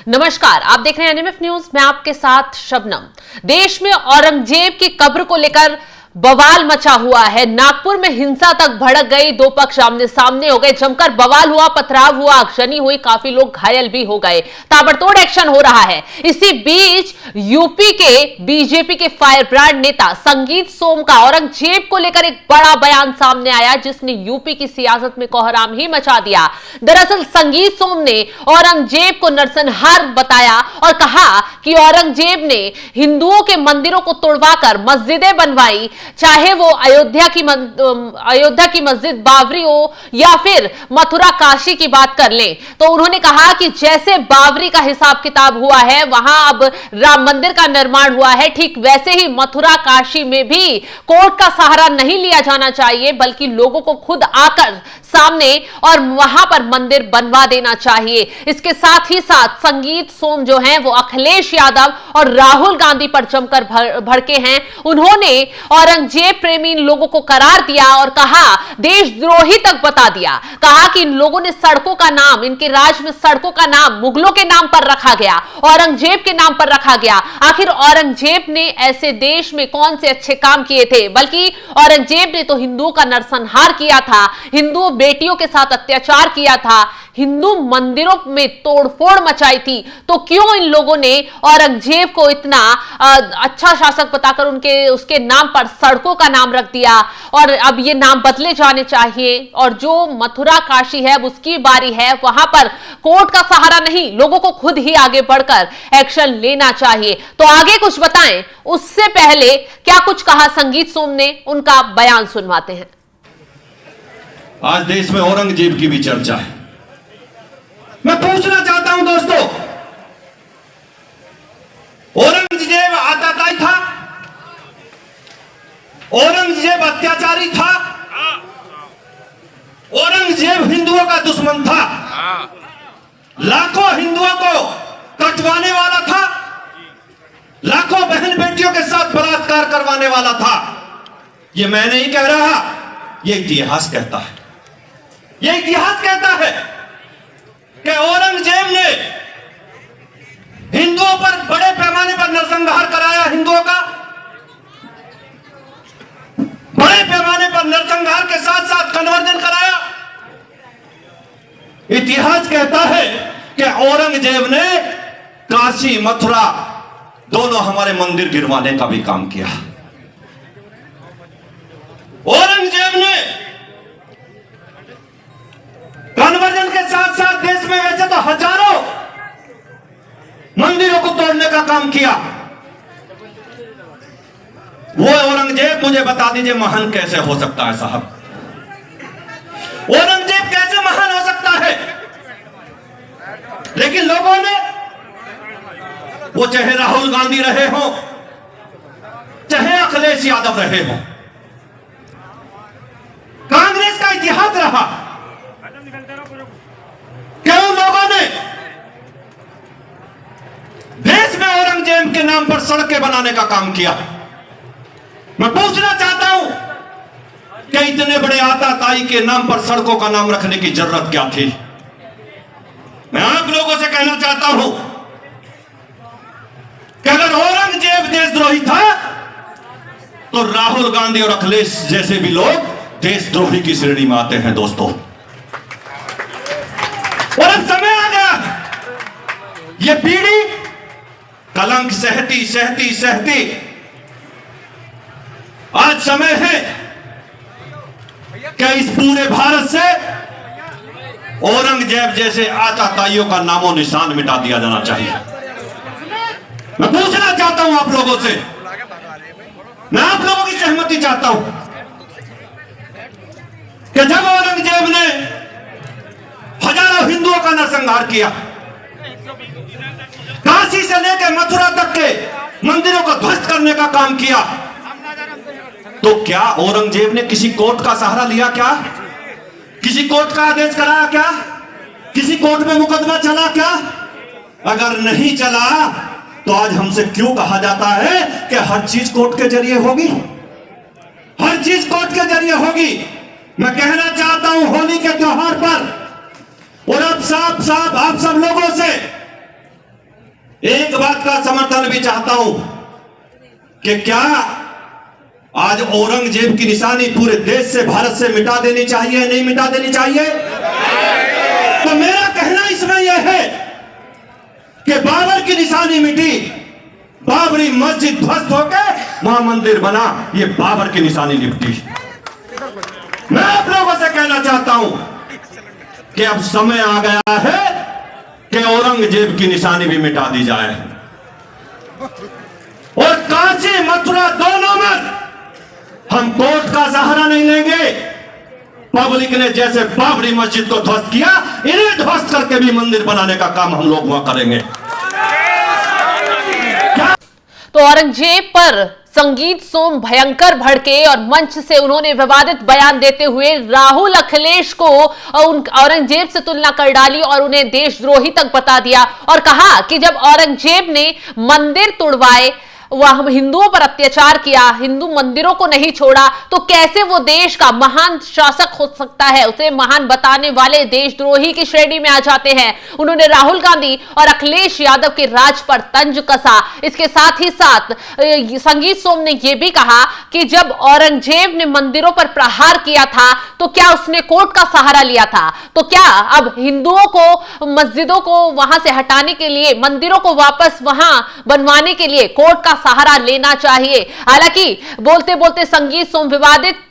नमस्कार, आप देख रहे हैं एनएमएफ न्यूज। मैं आपके साथ शबनम। देश में औरंगजेब की कब्र को लेकर बवाल मचा हुआ है। नागपुर में हिंसा तक भड़क गई, दो पक्ष आमने सामने हो गए, जमकर बवाल हुआ, पथराव हुआ, आगजनी हुई, काफी लोग घायल भी हो गए, ताबड़तोड़ एक्शन हो रहा है। इसी बीच यूपी के बीजेपी के फायर ब्रांड नेता संगीत सोम का औरंगजेब को लेकर एक बड़ा बयान सामने आया, जिसने यूपी की सियासत में कोहराम ही मचा दिया। दरअसल संगीत सोम ने औरंगजेब को नरसंहार बताया और कहा कि औरंगजेब ने हिंदुओं के मंदिरों को तोड़वाकर मस्जिदें बनवाई, चाहे वो अयोध्या की मस्जिद बाबरी हो या फिर मथुरा काशी की बात कर लें। तो उन्होंने कहा कि जैसे बाबरी का हिसाब किताब हुआ है, वहां अब राम मंदिर का निर्माण हुआ है, ठीक वैसे ही मथुरा काशी में भी कोर्ट का सहारा नहीं लिया जाना चाहिए, बल्कि लोगों को खुद आकर सामने और वहां पर मंदिर बनवा देना चाहिए। इसके साथ ही साथ संगीत सोम जो हैं वो अखिलेश यादव और राहुल गांधी पर जमकर भड़के हैं। उन्होंने औरंगजेब प्रेमी इन लोगों को करार दिया और कहा, देशद्रोही तक बता दिया। कहा कि इन लोगों ने सड़कों का नाम, इनके राज में सड़कों का नाम मुगलों के नाम पर रखा गया, औरंगजेब के नाम पर रखा गया। आखिर औरंगजेब ने ऐसे देश में कौन से अच्छे काम किए थे? बल्कि औरंगजेब ने तो हिंदुओं का नरसंहार किया था, हिंदू बेटियों के साथ अत्याचार किया था, हिंदू मंदिरों में तोड़फोड़ मचाई थी। तो क्यों इन लोगों ने औरंगजेब को इतना अच्छा शासक बताकर उसके नाम पर सड़कों का नाम रख दिया और अब ये नाम बदले जाने चाहिए? और जो मथुरा काशी है उसकी बारी है, वहां पर कोर्ट का सहारा नहीं, लोगों को खुद ही आगे बढ़कर एक्शन लेना चाहिए। तो आगे कुछ बताएं, उससे पहले क्या कुछ कहा संगीत सोम ने, उनका बयान सुनवाते हैं। आज देश में औरंगजेब की भी चर्चा है। मैं पूछना चाहता हूं दोस्तों, औरंगजेब आतताई था? औरंगजेब अत्याचारी था? औरंगजेब हिंदुओं का दुश्मन था? लाखों हिंदुओं को कटवाने वाला था, लाखों बहन बेटियों के साथ बलात्कार करवाने वाला था। यह मैं नहीं कह रहा, यह इतिहास कहता है। यह इतिहास कहता है कि औरंगजेब ने हिंदुओं पर बड़े पैमाने पर नरसंहार कराया, हिंदुओं का बड़े पैमाने पर नरसंहार के साथ साथ कन्वर्जन कराया। इतिहास कहता है कि औरंगजेब ने काशी मथुरा दोनों हमारे मंदिर गिरवाने का भी काम किया। औरंगजेब ने कन्वर्जन के साथ साथ देश में वैसे तो हजारों मंदिरों को तोड़ने का काम किया। वो औरंगजेब मुझे बता दीजिए महान कैसे हो सकता है साहब? औरंगजेब कैसे महान हो सकता है? लेकिन लोगों ने, वो चाहे राहुल गांधी रहे हो, चाहे अखिलेश यादव रहे हो, कांग्रेस का इतिहास रहा, क्यों लोगों ने देश में औरंगजेब के नाम पर सड़कें बनाने का काम किया? मैं पूछना चाहता हूं कि इतने बड़े आताताई के नाम पर सड़कों का नाम रखने की जरूरत क्या थी? मैं आप लोगों से कहना चाहता हूं कि अगर औरंगजेब देशद्रोही था तो राहुल गांधी और अखिलेश जैसे भी लोग देशद्रोही की श्रेणी में आते हैं दोस्तों। और अब समय आ गया, ये पीढ़ी कलंक सहती सहती सहती आज समय है कि इस पूरे भारत से औरंगजेब जैसे आताताइयों का नामो निशान मिटा दिया जाना चाहिए। मैं पूछना चाहता हूं आप लोगों से, मैं आप लोगों की सहमति चाहता हूं कि जब औरंगजेब ने हजारों हिंदुओं का नरसंहार किया, काशी से लेकर मथुरा तक के मंदिरों को ध्वस्त करने का काम किया, तो क्या औरंगजेब ने किसी कोर्ट का सहारा लिया? क्या किसी कोर्ट का आदेश कराया? क्या किसी कोर्ट में मुकदमा चला? क्या अगर नहीं चला तो आज हमसे क्यों कहा जाता है कि हर चीज कोर्ट के जरिए होगी, हर चीज कोर्ट के जरिए होगी? मैं कहना चाहता हूं होली के त्योहार पर और अब साफ साफ आप सब लोगों से एक बात का समर्थन भी चाहता हूं कि क्या आज औरंगजेब की निशानी पूरे देश से, भारत से मिटा देनी चाहिए, नहीं मिटा देनी चाहिए? तो मेरा कहना इसमें यह है कि बाबर की निशानी मिटी, बाबरी मस्जिद ध्वस्त होकर वहां मंदिर बना, ये बाबर की निशानी निपटी। मैं आप लोगों से कहना चाहता हूं कि अब समय आ गया है कि औरंगजेब की निशानी भी मिटा दी जाए और काशी मथुरा दोनों में हम कोर्ट का सहारा नहीं लेंगे। पब्लिक ने जैसे बाबरी मस्जिद को ध्वस्त किया, इन्हें ध्वस्त करके भी मंदिर बनाने का काम हम लोग वहां करेंगे। तो औरंगजेब पर संगीत सोम भयंकर भड़के और मंच से उन्होंने विवादित बयान देते हुए राहुल अखिलेश को औरंगजेब से तुलना कर डाली और उन्हें देशद्रोही तक बता दिया और कहा कि जब औरंगजेब ने मंदिर तुड़वाए, वह हिंदुओं पर अत्याचार किया, हिंदू मंदिरों को नहीं छोड़ा, तो कैसे वो देश का महान शासक हो सकता है? उसे महान बताने वाले देशद्रोही की श्रेणी में आ जाते हैं। उन्होंने राहुल गांधी और अखिलेश यादव के राज पर तंज कसा। इसके साथ ही साथ संगीत सोम ने यह भी कहा कि जब औरंगजेब ने मंदिरों पर प्रहार किया था तो क्या उसने कोर्ट का सहारा लिया था? तो क्या अब हिंदुओं को, मस्जिदों को वहां से हटाने के लिए, मंदिरों को वापस वहां बनवाने के लिए कोर्ट का सहारा लेना चाहिए? हालांकि बोलते बोलते संगीत सोम विवादित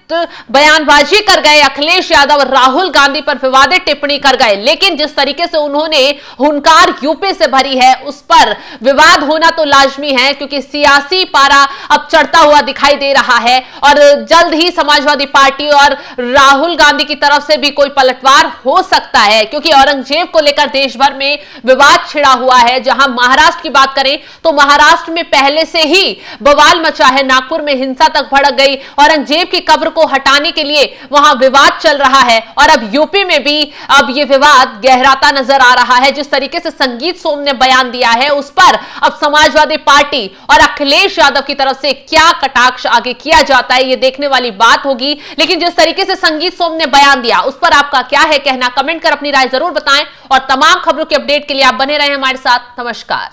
बयानबाजी कर गए, अखिलेश यादव और राहुल गांधी पर विवादित टिप्पणी कर गए, लेकिन जिस तरीके से उन्होंने हुंकार यूपी से भरी है उस पर विवाद होना तो लाजमी है, क्योंकि सियासी पारा अब चढ़ता हुआ दिखाई दे रहा है और जल्द ही समाजवादी पार्टी और राहुल गांधी की तरफ से भी कोई पलटवार हो सकता है, क्योंकि औरंगजेब को लेकर देश भर में विवाद छिड़ा हुआ है। जहां महाराष्ट्र की बात करें तो महाराष्ट्र में पहले से ही बवाल मचा है, नागपुर में हिंसा तक भड़क गई, औरंगजेब की कब्र को हटाने के लिए वहां विवाद चल रहा है और अब यूपी में भी अब यह विवाद गहराता नजर आ रहा है। जिस तरीके से संगीत सोम ने बयान दिया है उस पर अब समाजवादी पार्टी और अखिलेश यादव की तरफ से क्या कटाक्ष आगे किया जाता है, यह देखने वाली बात होगी। लेकिन जिस तरीके से संगीत सोम ने बयान दिया उस पर आपका क्या है कहना, कमेंट कर अपनी राय जरूर बताएं और तमाम खबरों के अपडेट के लिए आप बने रहें हमारे साथ। नमस्कार।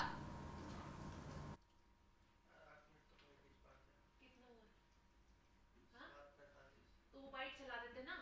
तो बाइक चला देते ना।